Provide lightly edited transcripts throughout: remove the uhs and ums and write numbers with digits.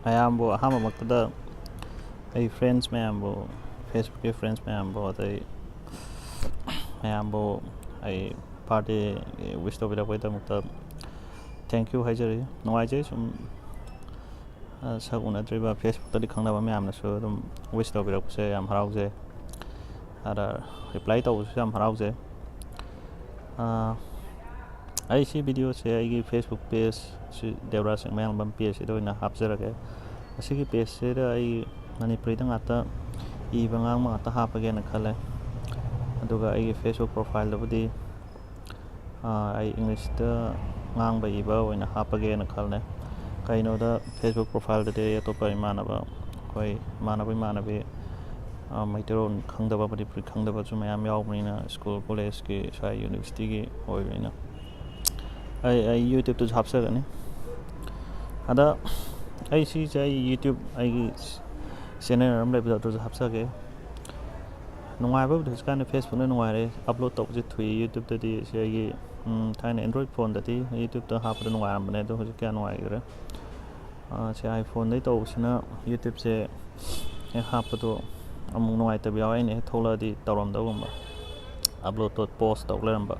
ꯃꯌꯥꯝꯕꯨ ꯑꯍꯥꯟꯕꯃꯛꯇꯗ ꯑꯩ ꯐ꯭ꯔꯦꯟꯁ ꯃꯌꯥꯝꯕꯨ ꯐꯦꯁꯕꯨꯛꯀꯤ ꯐ꯭ꯔꯦꯟꯁ ꯃꯌꯥꯝꯕꯨ ꯑꯗꯩ ꯃꯌꯥꯝꯕꯨ ꯑꯩ ꯕꯥꯔꯗꯦ ꯋꯤꯁ ꯇꯧꯕꯤꯔꯛꯄꯒꯤꯗꯃꯛꯇ ꯊꯦꯡꯛ ꯌꯨ ꯍꯥꯏꯖꯔꯤ. ꯅꯨꯡꯉꯥꯏꯖꯩ ꯁꯨꯝ ꯁꯛ ꯎꯅꯗ꯭ꯔꯤꯕ ꯐꯦꯁꯕꯨꯛꯇꯗꯤ ꯈꯪꯅꯕ ꯃꯌꯥꯝꯅꯁꯨ ꯑꯗꯨꯝ ꯋꯤꯁ ꯇꯧꯕꯤꯔꯛꯄꯁꯦ ꯌꯥꯝ ꯍꯔꯥꯎꯖꯩ. ꯑꯗ ꯔꯤꯄ꯭ꯂꯥꯏ ꯇꯧꯕꯁꯨ ꯌꯥꯝ ꯍꯔꯥꯎꯖꯩ. ꯑꯩ ꯁꯤ ꯚꯤꯗꯤꯑꯣꯁꯦ ꯑꯩꯒꯤ ꯐꯦꯁꯕꯨꯛ ꯄꯦꯖ ꯗꯦꯕꯔꯥꯖ ꯆꯤꯡꯃꯥꯌꯥꯝꯕꯝ ꯄꯦꯖꯁꯤꯗ ꯑꯣꯏꯅ ꯍꯥꯞꯆꯔꯒꯦ. ꯑꯁꯤꯒꯤ ꯄꯦꯖꯁꯤꯗ ꯑꯩ ꯃꯅꯤꯄꯨꯔꯤꯗ ꯉꯥꯛꯇ ꯏꯕ ꯉꯥꯡꯕ ꯉꯥꯛꯇ ꯍꯥꯞꯄꯒꯦꯅ ꯈꯜꯂꯦ. ꯑꯗꯨꯒ ꯑꯩꯒꯤ ꯐꯦꯁꯕꯨꯛ ꯄ꯭ꯔꯣꯐꯥꯏꯜꯗꯕꯨꯗꯤ ꯑꯩ ꯏꯪꯂꯤꯁꯇ ꯉꯥꯡꯕ ꯏꯕ ꯑꯣꯏꯅ ꯍꯥꯞꯄꯒꯦꯅ ꯈꯜꯂꯦ. ꯀꯩꯅꯣꯗ ꯐꯦꯁꯕꯨꯛ ꯄ꯭ꯔꯣꯐꯥꯏꯜꯗꯗꯤ ꯑꯩ ꯑꯇꯣꯞꯄ ꯏꯃꯥꯟꯅꯕꯤ ꯃꯩꯇꯩꯂꯣꯟ ꯈꯪꯗꯕ ꯃꯅꯤꯄꯨꯔꯤ ꯈꯪꯗꯕꯁꯨ ꯃꯌꯥꯝ ꯌꯥꯎꯕꯅꯤꯅ ꯁ꯭ꯀꯨꯜ ꯀꯣꯂꯦꯖꯀꯤ ꯁ꯭ꯋꯥꯏ ꯌꯨꯅꯤꯚꯔꯁꯤꯇꯤꯒꯤ ꯑꯣꯏꯕꯅꯤꯅ ꯑꯩ ꯌꯨꯇ꯭ꯌꯨꯕꯇꯁꯨ ꯍꯥꯞꯆꯒꯅꯤ. ꯑꯗ ꯁꯤꯁꯦ ꯑꯩ ꯌꯨꯇ꯭ꯌꯨꯕ ꯑꯩꯒꯤ ꯆꯦꯅꯦꯜ ꯑꯃ ꯂꯩꯕꯗꯣ ꯑꯗꯨꯁꯨ ꯍꯥꯞꯆꯒꯦ. ꯅꯨꯡꯉꯥꯏꯕꯕꯨꯗꯤ ꯍꯧꯖꯤꯛꯀꯥꯟꯗꯤ ꯐꯦꯁꯕꯨꯛꯅ ꯅꯨꯡꯉꯥꯏꯔꯦ. ꯑꯞꯂꯣꯗ ꯇꯧꯕꯁꯦ ꯊꯨꯏ. ꯌꯨꯇ꯭ꯌꯨꯕꯇꯗꯤ ꯁꯤ ꯑꯩꯒꯤ ꯊꯥꯏꯅ ꯑꯦꯟꯗ꯭ꯔꯣꯏꯗ ꯐꯣꯟꯗꯗꯤ ꯌꯨꯇ꯭ꯌꯨꯕꯇ ꯍꯥꯞꯄꯗ ꯅꯨꯡꯉꯥꯏꯔꯝꯕꯅꯦ. ꯑꯗꯣ ꯍꯧꯖꯤꯛ ꯀꯌꯥ ꯅꯨꯡꯉꯥꯏꯈꯤꯗ꯭ꯔꯦ. ꯁꯤ ꯑꯥꯏꯐꯣꯟꯗꯩ ꯇꯧꯕꯁꯤꯅ ꯌꯨꯇ꯭ꯌꯨꯕꯁꯦ ꯍꯦꯛ ꯍꯥꯞꯄꯗꯣ ꯑꯃꯨꯛ ꯅꯨꯡꯉꯥꯏꯇꯕ ꯌꯥꯎꯋꯦ. ꯑꯩꯅ ꯍꯦꯛ ꯊꯣꯛꯂꯛꯑꯗꯤ ꯇꯧꯔꯝꯗꯕꯒꯨꯝꯕ, ꯑꯞꯂꯣꯗꯇꯣ ꯄꯣꯁ ꯇꯧ ꯂꯩꯔꯝꯕ.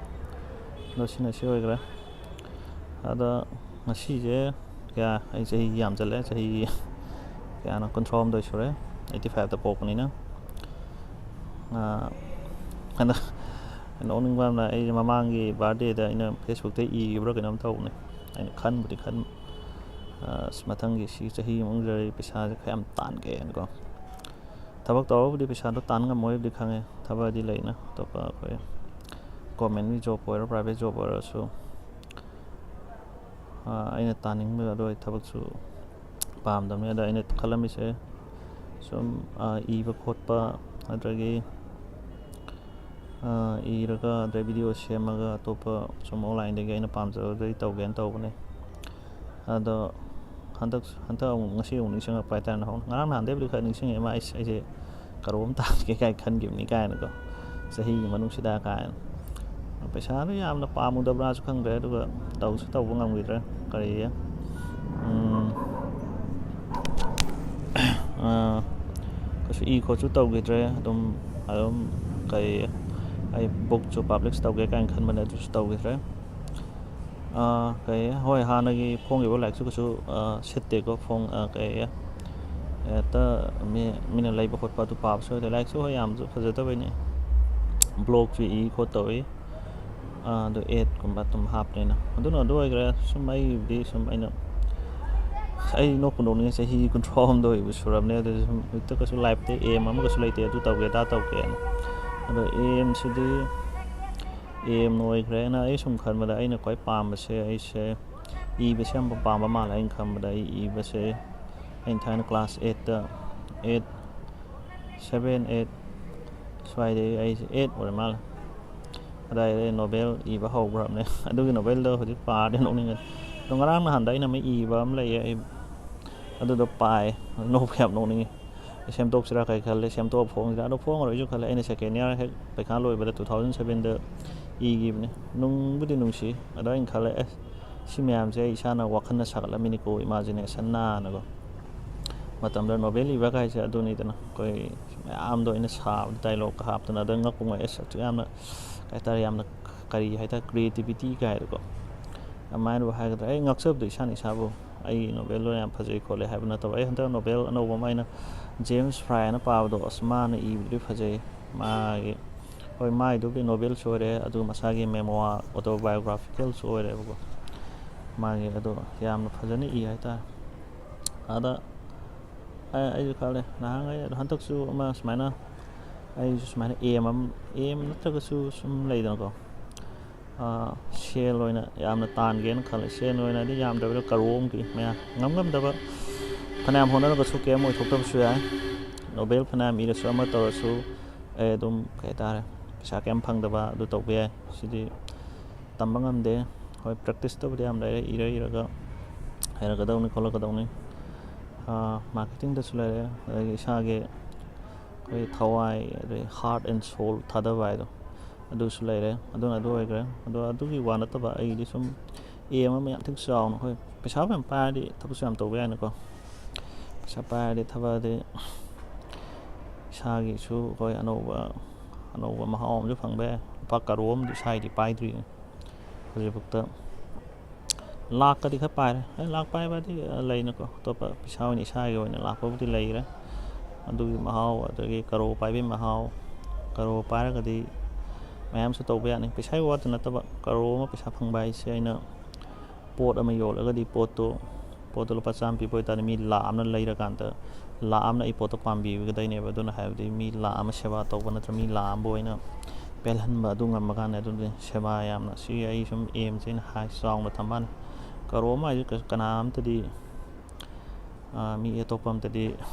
ꯑꯗꯣ ꯁꯤꯅ ꯁꯤ ꯑꯣꯏꯈ꯭ꯔꯦ. ꯑꯗ ꯉꯁꯤꯁꯦ ꯑꯩ ꯆꯍꯤ ꯌꯥꯝꯖꯜꯂꯦ. ꯆꯍꯤ ꯀꯌꯥꯅꯣ 23 ꯁꯨꯔꯦ. 85ꯗ ꯄꯣꯛꯄꯅꯤꯅ. ꯍꯟꯗꯛ ꯅꯣꯛꯅꯤꯡꯕ ꯑꯃꯅ ꯑꯩꯁꯦ ꯃꯃꯥꯡꯒꯤ ꯕꯥꯔꯗꯦꯗ ꯑꯩꯅ ꯐꯦꯁꯕꯨꯛꯇ ꯏꯈꯤꯕ꯭ꯔꯥ ꯀꯩꯅꯣꯝ ꯇꯧꯕꯅꯦ. ꯑꯩꯅ ꯈꯟꯕ ꯃꯊꯪꯒꯤ ꯁꯤ ꯆꯍꯤ ꯃꯅꯨꯡꯁꯤꯗ ꯄꯩꯁꯥꯁꯦ ꯈꯔ ꯌꯥꯝ ꯇꯥꯟꯒꯦꯅꯀꯣ. ꯊꯕꯛ ꯇꯧꯔꯕꯨꯗꯤ ꯄꯩꯁꯥꯗꯣ ꯇꯥꯟ ꯉꯝꯃꯣꯏꯕꯨꯗꯤ ꯈꯪꯉꯦ. ꯊꯕꯛꯗꯤ ꯂꯩꯅ ꯑꯇꯣꯞꯄ ꯑꯩꯈꯣই ꯒꯣꯔꯃꯦꯟꯒꯤ ꯖꯣꯕ ꯑꯣꯏꯔꯣ ꯄ꯭ꯔꯥꯏꯚꯦꯠ ꯖꯣꯕ ꯑꯣꯏꯔꯁꯨ ꯑꯩꯅ ꯇꯥꯅꯤꯡꯕ ꯑꯗꯣ ꯑꯩ ꯊꯕꯛꯁꯨ ꯄꯥꯝꯗꯕꯅꯤ. ꯑꯗ ꯑꯩꯅ ꯈꯜꯂꯝꯃꯤꯁꯦ ꯁꯨꯝ ꯏꯕ ꯈꯣꯠꯄ ꯑꯗꯒꯤ ꯏꯔꯒ ꯑꯗꯩ ꯚꯤꯗꯤꯑꯣ ꯁꯦꯝꯃꯒ ꯑꯇꯣꯞꯄ ꯁꯨꯝ ꯑꯣꯟꯂꯥꯏꯟꯗꯒꯤ ꯑꯩꯅ ꯄꯥꯝꯖꯕꯗꯒꯤ ꯇꯧꯒꯦꯅ ꯇꯧꯕꯅꯦ. ꯑꯗꯣ ꯍꯟꯗꯛ ꯑꯃꯨꯛ ꯉꯁꯤ ꯑꯃꯨꯛ ꯅꯤꯡꯁꯤꯡꯉꯛꯄ ꯍꯥꯏꯇꯥꯔꯦ. ꯉꯔꯥꯡ ꯅꯍꯥꯟꯗꯩꯕꯨꯗꯤ ꯈꯔ ꯅꯤꯡꯁꯤꯡꯉꯛꯑꯦ. ꯑꯩꯁꯦ ꯀꯔꯣꯝ ꯇꯥꯟꯒꯦ ꯀꯥꯏꯅ ꯈꯟꯈꯤꯕꯅꯤ ꯀꯥꯏꯅꯀꯣ, ꯆꯍꯤꯒꯤ ꯃꯅꯨꯡꯁꯤꯗ ꯀꯥꯏꯅ. ꯄꯩꯁꯥꯗꯣ ꯌꯥꯝꯅ ꯄꯥꯝꯃꯨꯗꯕ꯭ꯔꯥꯁꯨ ꯈꯪꯗ꯭ꯔꯦ. ꯑꯗꯨꯒ ꯇꯧꯁꯨ ꯇꯧꯕ ꯉꯝꯈꯤꯗ꯭ꯔꯦ. ꯀꯩꯁꯨ ꯈꯣꯠꯁꯨ ꯇꯧꯈꯤꯗ꯭ರೆ. ꯑꯗꯨꯝ ꯑꯩ ꯕꯨꯛꯁꯨ ꯄꯥꯕ꯭ꯂꯤꯁ ꯇꯧꯒꯦ ꯀꯥꯏꯅ ꯈꯟꯕꯅꯦ. ꯑꯗꯨꯁꯨ ꯇꯧꯈꯤꯗ꯭ꯔꯦ. ꯍꯣꯏ ꯍꯥꯟꯅꯒꯤ ꯐꯣꯡꯈꯤꯕ ꯂꯥꯏꯔꯤꯛꯁꯨ ꯀꯩꯁꯨ ꯁꯤꯠꯇꯦꯀꯣ. ꯍꯦꯛꯇ ꯃꯤꯅ ꯂꯩꯕ ꯈꯣꯠꯄ ꯑꯗꯨ ꯄꯥꯕꯁꯨ ꯑꯣꯏꯗꯦ. ꯂꯥꯏꯔꯤꯛꯁꯨ ꯍꯣꯏ ꯌꯥꯝꯁꯨ ꯐꯖꯗꯕꯩꯅꯤ. ꯕ꯭ꯂꯣꯛꯁꯨ ꯈꯣꯠꯇꯧꯏ. ꯑꯗꯨ ꯑꯦꯗꯀꯨꯝꯕ ꯑꯗꯨꯝ ꯍꯥꯞꯄꯅꯤꯅ ꯑꯗꯨꯅ ꯑꯗꯨ ꯑꯣꯏꯈ꯭ꯔꯦ. ꯁꯨꯝ ꯑꯩꯕꯨꯗꯤ ꯁꯨꯝ ꯑꯩ ꯅꯣꯛꯄꯨ ꯅꯣꯛꯅꯤꯡꯉꯦ. ꯆꯍꯤ 23 ꯁꯨꯔꯕꯅꯦ. ꯑꯗꯨꯁꯨ ꯁꯨꯝ ꯍꯧꯖꯤꯛꯇ ꯀꯩꯁꯨ ꯂꯥꯏꯐꯇ ꯑꯦꯝ ꯑꯃꯒꯁꯨ ꯂꯩꯇꯦ. ꯑꯗꯨ ꯇꯧꯒꯦ ꯑꯗꯥ ꯇꯧꯒꯦꯅ. ꯑꯗꯣ ꯑꯦꯝꯁꯤꯗꯤ ꯑꯦꯝꯅ ꯑꯣꯏꯈ꯭ꯔꯦꯅ ꯑꯩ ꯁꯨꯝ ꯈꯟꯕꯗ ꯑꯩꯅ ꯈ꯭ꯋꯥꯏ ꯄꯥꯝꯕꯁꯦ ꯑꯩꯁꯦ ꯏꯕꯁꯦ ꯌꯥꯝ ꯄꯥꯝꯕ ꯃꯥꯜꯂꯦ. ꯑꯩꯅ ꯈꯟꯕꯗ ꯑꯩ ꯏꯕꯁꯦ ꯑꯩꯅ ꯊꯥꯏꯅ ꯀ꯭ꯂꯥꯁ 7, 8 ꯁ꯭ꯋꯥꯏꯗꯒꯤ ꯑꯩꯁꯦ 8 ꯑꯣꯏꯔ ꯃꯥꯜꯂꯦ. ꯑꯗꯨꯋꯥꯏꯗ ꯅꯣꯕꯦꯜ ꯏꯕ ꯍꯧꯈ꯭ꯔꯕꯅꯦ. ꯑꯗꯨꯒꯤ ꯅꯣꯕꯦꯜꯗꯣ ꯍꯧꯖꯤꯛ ꯄꯥꯔꯗꯤ ꯅꯣꯛꯅꯤꯡꯉꯦ. ꯑꯗꯣ ꯉꯔꯥꯡ ꯅꯍꯥꯟꯗ ꯑꯩꯅ ꯑꯃ ꯏꯕ ꯑꯃ ꯂꯩꯌꯦ. ꯑꯩ ꯑꯗꯨꯗꯣ ꯄꯥꯏ. ꯅꯣꯛꯄ ꯌꯥꯝ ꯅꯣꯛꯅꯤꯡꯉꯤ. ꯁꯦꯝꯗꯣꯛꯁꯤꯔꯥ ꯀꯩ ꯈꯜꯂꯦ. ꯁꯦꯝꯗꯣꯛꯑ ꯐꯣꯡꯁꯤꯔꯥ. ꯑꯗꯣ ꯐꯣꯡꯉꯔꯣꯏꯁꯨ ꯈꯜꯂꯦ. ꯑꯩꯅ ꯁꯦꯀꯦꯟ ꯏꯌꯥꯔ ꯍꯦꯛ ꯄꯩꯈꯥ ꯂꯣꯏꯕꯗ 2007ꯗ ꯏꯈꯤꯕꯅꯦ. ꯅꯨꯡꯕꯨꯗꯤ ꯅꯨꯡꯁꯤ. ꯑꯗꯣ ꯑꯩꯅ ꯈꯜꯂꯦ ꯁꯤ ꯃꯌꯥꯝꯁꯦ ꯑꯩ ꯏꯁꯥꯅ ꯋꯥꯈꯜꯅ ꯁꯥꯒꯠꯂꯝꯃꯤꯅꯤꯀꯣ, ꯏꯃꯥꯖꯤꯅꯦꯁꯟꯅꯀꯣ. ꯃꯇꯝꯗ ꯅꯣꯕꯦꯜ ꯏꯕ ꯀꯥꯏꯁꯦ ꯑꯗꯨꯅꯤꯗꯅ ꯑꯩꯈꯣꯏ ꯃꯌꯥꯝꯗꯣ ꯑꯩꯅ ꯁꯥꯕꯗ ꯗꯥꯏꯂꯣꯛꯀ ꯍꯥꯞꯇꯅ ꯑꯗ ꯉꯛꯄ ꯉꯛꯑꯦ. ꯌꯥꯝꯅ ꯀꯩ ꯍꯥꯏꯇꯥꯔꯦ, ꯌꯥꯝꯅ ꯀꯔꯤ ꯍꯥꯏꯇꯥꯔꯦ, ꯀ꯭ꯔꯤꯌꯦꯇꯤꯕꯤꯇꯤ ꯀꯥꯏꯗꯀꯣ. ꯑꯗꯨꯃꯥꯏꯅꯕꯨ ꯍꯥꯏꯒꯗ꯭ꯔꯥ. ꯑꯩ ꯉꯛꯆꯕꯗꯣ ꯏꯁꯥꯕꯨ. ꯑꯩ ꯅꯣꯕꯦꯜꯗꯣ ꯌꯥꯝ ꯐꯖꯩ ꯈꯣꯠꯂꯦ ꯍꯥꯏꯕ ꯅꯠꯇꯕ. ꯑꯩ ꯍꯟꯗꯛ ꯅꯣꯕꯦꯜ ꯑꯅꯧꯕ ꯑꯃ ꯑꯩꯅ ꯖꯦꯝꯁ ꯐ꯭ꯔꯥꯏꯅ ꯄꯥꯕꯗꯣ, ꯃꯥꯅ ꯏꯕꯗꯨꯗꯤ ꯐꯖꯩ. ꯍꯣꯏ ꯃꯥꯏꯗꯨꯕꯨꯗꯤ ꯅꯣꯕꯦꯜꯁꯨ ꯑꯣꯏꯔꯦ. ꯑꯗꯨꯒ ꯃꯁꯥꯒꯤ ꯃꯦꯃꯣꯏꯔ ꯑꯣꯇꯣꯕꯥꯏꯑꯣꯒ꯭ꯔꯥꯐꯤꯀꯦꯜꯁꯨ ꯑꯣꯏꯔꯦꯕꯀꯣ ꯃꯥꯒꯤ. ꯑꯗꯣ ꯌꯥꯝꯅ ꯐꯖꯅ ꯍꯥꯏꯇꯥꯔꯦ. ꯑꯗ ꯑꯩꯁꯨ ꯈꯜꯂꯦ ꯅꯍꯥꯟꯈꯩ. ꯑꯗꯣ ꯍꯟꯗꯛꯁꯨ ꯑꯃ ꯁꯨꯃꯥꯏꯅ ꯑꯩꯁꯨ ꯁꯨꯃꯥꯏꯅ ꯑꯦꯝ ꯅꯠꯇ꯭ꯔꯒꯁꯨ ꯁꯨꯝ ꯂꯩꯗꯅꯀꯣ, ꯁꯦꯜ ꯑꯣꯏꯅ ꯌꯥꯝꯅ ꯇꯥꯟꯒꯦꯅ ꯈꯜꯂꯦ. ꯁꯦꯜ ꯑꯣꯏꯅꯗꯤ ꯌꯥꯝꯗ꯭ꯔꯕꯗ ꯀꯔꯣꯔ ꯃꯌꯥ ꯉꯝꯗꯕ ꯐꯅꯌꯥꯝ ꯍꯣꯠꯅꯔꯒꯁꯨ ꯀꯩꯝ ꯑꯣꯏꯊꯣꯛꯇꯕꯁꯨ ꯌꯥꯏ. ꯅꯣꯕꯦꯜ ꯐꯅꯌꯥꯝ ꯏꯔꯁꯨ ꯑꯃ ꯇꯧꯔꯁꯨ ꯑꯩ ꯑꯗꯨꯝ ꯀꯩ ꯍꯥꯏꯇꯥꯔꯦ, ꯄꯩꯁꯥ ꯀꯩꯝ ꯐꯪꯗꯕ ꯑꯗꯨ ꯇꯧꯕ ꯌꯥꯏ. ꯁꯤꯗꯤ ꯇꯝꯕ ꯉꯝꯗꯦ. ꯍꯣꯏ ꯄ꯭ꯔꯦꯛꯇꯤꯁꯇꯕꯨꯗꯤ ꯌꯥꯝ ꯂꯩꯔꯦ. ꯏꯔꯒ ꯍꯩꯔꯛꯀꯗꯧꯅꯤ ꯈꯣꯠꯂꯛꯀꯗꯧꯅꯤ. ꯃꯥꯔꯀꯦꯇꯤꯡꯗꯁꯨ ꯂꯩꯔꯦ. ꯑꯗꯒꯤ ꯏꯁꯥꯒꯤ ꯑꯩꯈꯣꯏ ꯊꯋꯥꯏ ꯑꯗꯩ ꯍꯥꯔꯠ ꯑꯦꯟ ꯁꯣꯜ ꯊꯥꯗꯕ ꯍꯥꯏꯗꯣ ꯑꯗꯨꯁꯨ ꯂꯩꯔꯦ. ꯑꯗꯨꯅ ꯑꯗꯨ ꯑꯣꯏꯈ꯭ꯔꯦ. ꯑꯗꯣ ꯑꯗꯨꯒꯤ ꯋꯥ ꯅꯠꯇꯕ ꯑꯩꯒꯤꯗꯤ ꯁꯨꯝ ꯑꯦꯝ ꯑꯃ ꯌꯥꯝ ꯊꯤꯅ ꯆꯥꯎꯅ, ꯍꯣꯏ ꯄꯩꯁꯥꯕꯨ ꯌꯥꯝ ꯄꯥꯏꯔꯗꯤ ꯊꯕꯛꯁꯨ ꯌꯥꯝ ꯇꯧꯕ ꯌꯥꯏꯅꯀꯣ. ꯄꯩꯁꯥ ꯄꯥꯏꯔꯗꯤ ꯊꯕꯛꯗꯤ ꯏꯁꯥꯒꯤꯁꯨ ꯑꯩꯈꯣꯏ ꯑꯅꯧꯕ ꯃꯍꯥꯎ ꯑꯃꯁꯨ ꯐꯪꯕ ꯌꯥꯏ ꯂꯨꯄꯥ ꯀꯔꯣ ꯑꯃꯗꯤ ꯏꯁꯥꯒꯤꯗꯤ ꯄꯥꯏꯗ꯭ꯔꯤ ꯍꯧꯖꯤꯛꯐꯥꯎꯗ ꯂꯥꯛꯀꯗꯤ ꯈꯔ ꯄꯥꯏꯔꯦ ꯂꯥꯛ ꯄꯥꯏꯕꯗꯤ ꯂꯩꯅꯀꯣ ꯑꯇꯣꯞꯄ ꯄꯩꯁꯥ ꯑꯣꯏꯅ ꯏꯁꯥꯒꯤ ꯑꯣꯏꯅ ꯂꯥꯛꯄꯕꯨꯗꯤ ꯂꯩꯔꯦ ꯑꯗꯨꯒꯤ ꯃꯍꯥꯎ ꯑꯗꯒꯤ ꯀꯔꯣ ꯄꯥꯏꯕꯒꯤ ꯃꯍꯥꯎ ꯀꯔꯣ ꯄꯥꯏꯔꯒꯗꯤ ꯃꯌꯥꯝꯁꯨ ꯇꯧꯕ ꯌꯥꯅꯤ ꯄꯩꯁꯥꯒꯤ ꯋꯥꯠꯇ ꯅꯠꯇꯕ ꯀꯔꯣ ꯑꯃ ꯄꯩꯁꯥ ꯐꯪꯕ ꯍꯥꯏꯁꯦ ꯑꯩꯅ ꯄꯣꯠ ꯑꯃ ꯌꯣꯜꯂꯒꯗꯤ ꯄꯣꯠꯇꯣ ꯂꯨꯄꯥ 100 ꯄꯤꯕ ꯑꯣꯏꯇꯥꯔꯗꯤ ꯃꯤ ꯂꯥꯛ ꯑꯃꯅ ꯂꯩꯔꯀꯥꯟꯗ ꯂꯥꯛ ꯑꯃꯅ ꯑꯩ ꯄꯣꯠꯇꯣ ꯄꯥꯝꯕꯤꯒꯗꯣꯏꯅꯦꯕ ꯑꯗꯨꯅ ꯍꯥꯏꯕꯗꯤ ꯃꯤ ꯂꯥꯛ ꯑꯃ ꯁꯦꯕꯥ ꯇꯧꯕ ꯅꯠꯇ꯭ꯔꯒ ꯃꯤ ꯂꯥꯛ ꯑꯃꯕꯨ ꯑꯣꯏꯅ ꯄꯦꯜꯍꯟꯕ ꯑꯗꯨ ꯉꯝꯕ ꯀꯥꯟꯗ ꯑꯗꯨꯗꯤ ꯁꯦꯕꯥ ꯌꯥꯝꯅ ꯁꯤ ꯑꯩ ꯁꯨꯝ ꯑꯦꯝꯁꯦ ꯑꯩꯅ ꯆꯥꯎꯅ ꯊꯝꯕꯅꯤ ꯀꯔꯣ ꯑꯃ ꯍꯥꯏꯁꯦ ꯀꯅꯥꯝꯇꯗꯤ ꯃꯤ ꯑꯇꯣꯞꯄ ꯑꯝꯇꯗꯤ